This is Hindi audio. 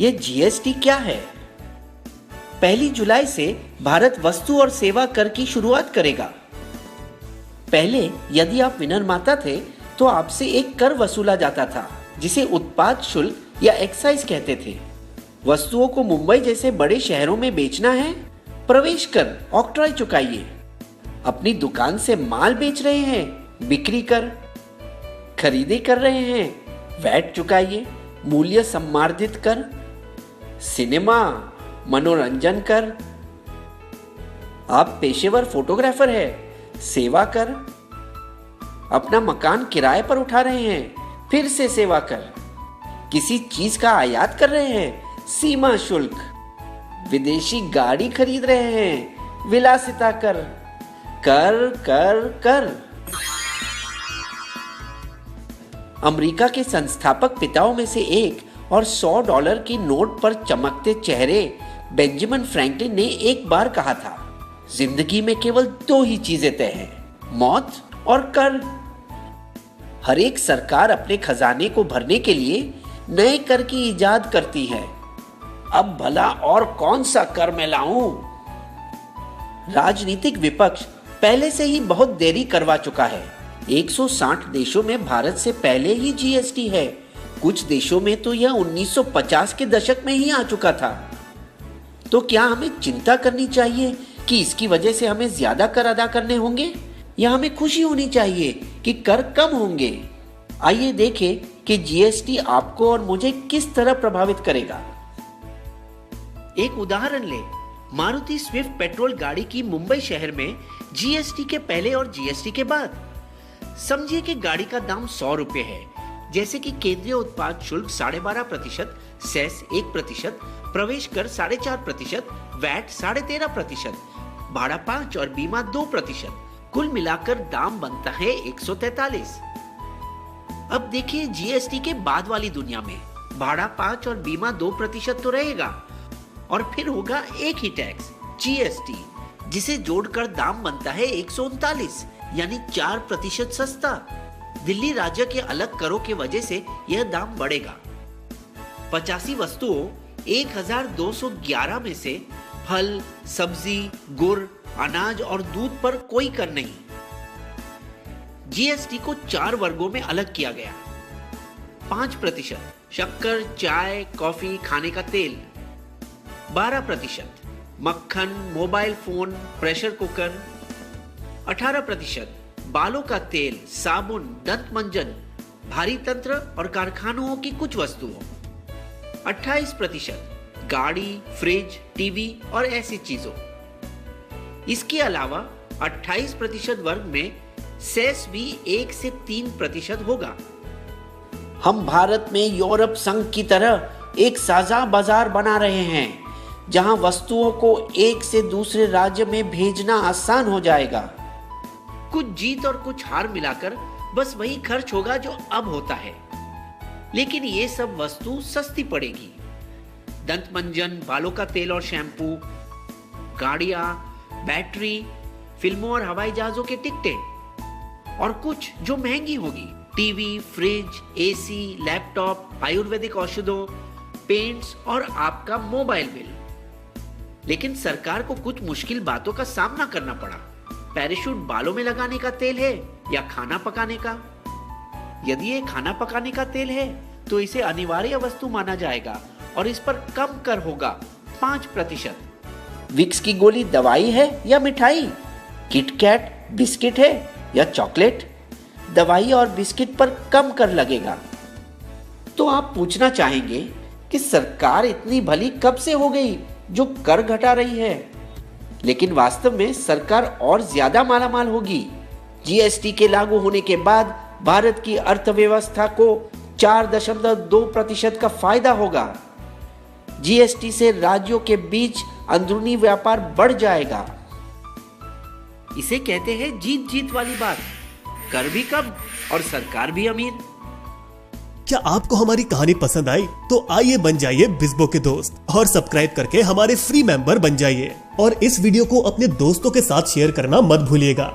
ये जीएसटी क्या है? 1 जुलाई से भारत वस्तु और सेवा कर की शुरुआत करेगा। पहले यदि आप विनिर्माता थे तो आपसे एक कर वसूला जाता था जिसे उत्पाद शुल्क या एक्साइज कहते थे। वस्तुओं को मुंबई जैसे बड़े शहरों में बेचना है, प्रवेश कर ऑक्ट्रॉय चुकाइए। अपनी दुकान से माल बेच रहे हैं, बिक्री कर। खरीदी कर रहे हैं, वैट चुकाइए। मूल्य सम्मार्जित कर, सिनेमा, मनोरंजन कर। आप पेशेवर फोटोग्राफर है, सेवा कर। अपना मकान किराए पर उठा रहे हैं, फिर से सेवा कर। किसी चीज का आयात कर रहे हैं, सीमा शुल्क। विदेशी गाड़ी खरीद रहे हैं, विलासिता कर। कर कर कर। अमेरिका के संस्थापक पिताओं में से एक और $100 की नोट पर चमकते चेहरे बेंजामिन फ्रैंकलिन ने एक बार कहा था, जिंदगी में केवल 2 ही चीजें तय हैं, मौत और कर। हर एक सरकार अपने खजाने को भरने के लिए नए कर की इजाद करती है। अब भला और कौन सा कर मैं लाऊं? राजनीतिक विपक्ष पहले से ही बहुत देरी करवा चुका है। 160 देशों में भारत से पहले ही जीएसटी है। कुछ देशों में तो यह 1950 के दशक में ही आ चुका था। तो क्या हमें चिंता करनी चाहिए कि इसकी वजह से हमें ज्यादा कर अदा करने होंगे, या हमें खुशी होनी चाहिए कि कर कम होंगे? आइए देखें कि जीएसटी आपको और मुझे किस तरह प्रभावित करेगा। एक उदाहरण ले, मारुति स्विफ्ट पेट्रोल गाड़ी की मुंबई शहर में जीएसटी के पहले और जीएसटी के बाद। समझिए कि गाड़ी का दाम 100 रुपए है, जैसे कि केंद्रीय उत्पाद शुल्क 12.5%, सेस 1%, प्रवेश कर 4.5%, वैट 13.5%, भाड़ा 5 और बीमा 2%। कुल मिलाकर दाम बनता है 143। अब देखिए जीएसटी के बाद वाली दुनिया में भाड़ा 5 और बीमा 2% तो रहेगा, और फिर होगा एक ही टैक्स जीएसटी, जिसे जोड़कर दाम बनता है 139, यानी 4% सस्ता। दिल्ली राज्य के अलग करों की वजह से यह दाम बढ़ेगा। 85 वस्तुओं 1211 में से फल, सब्जी, गुड़, अनाज और दूध पर कोई कर नहीं। जीएसटी को 4 वर्गों में अलग किया गया। 5% शक्कर, चाय, कॉफी, खाने का तेल। 12% मक्खन, मोबाइल फोन, प्रेशर कुकर। 18% बालों का तेल, साबुन, दंत मंजन, भारी तंत्र और कारखानों की कुछ वस्तुओं। 28% गाड़ी, फ्रिज, टीवी और ऐसी चीजों। इसके अलावा 28% वर्ग में सेस भी 1 से 3% होगा। हम भारत में यूरोप संघ की तरह एक साझा बाजार बना रहे हैं, जहां वस्तुओं को एक से दूसरे राज्य में भेजना आसान हो जाएगा। कुछ जीत और कुछ हार मिलाकर बस वही खर्च होगा जो अब होता है, लेकिन ये सब वस्तु सस्ती पड़ेगी। दंत मंजन, बालों का तेल और शैम्पू, गाड़ियां, बैटरी, फिल्मों और हवाई जहाजों के टिकटें, और कुछ जो महंगी होगी, टीवी, फ्रिज, एसी, लैपटॉप, आयुर्वेदिक औषधों, पेंट्स और आपका मोबाइल बिल। लेकिन सरकार को कुछ मुश्किल बातों का सामना करना पड़ा। पैराशूट बालों में लगाने का तेल है या खाना पकाने का? यदि ये खाना पकाने का तेल है तो इसे अनिवार्य वस्तु माना जाएगा और इस पर कम कर होगा 5%। विक्स की गोली दवाई है या मिठाई? किटकैट बिस्किट है या चॉकलेट? दवाई और बिस्किट पर कम कर लगेगा। तो आप पूछना चाहेंगे कि सरकार इतनी भली कब से हो गई जो कर घटा रही है? लेकिन वास्तव में सरकार और ज्यादा मालामाल होगी। जीएसटी के लागू होने के बाद भारत की अर्थव्यवस्था को 4.2% का फायदा होगा। जीएसटी से राज्यों के बीच अंदरूनी व्यापार बढ़ जाएगा। इसे कहते हैं जीत जीत वाली बात। कर भी कम और सरकार भी अमीर। क्या आपको हमारी कहानी पसंद आई? तो आइए बन जाइए बिस्बो के दोस्त और सब्सक्राइब करके हमारे फ्री मेंबर बन जाइए, और इस वीडियो को अपने दोस्तों के साथ शेयर करना मत भूलिएगा।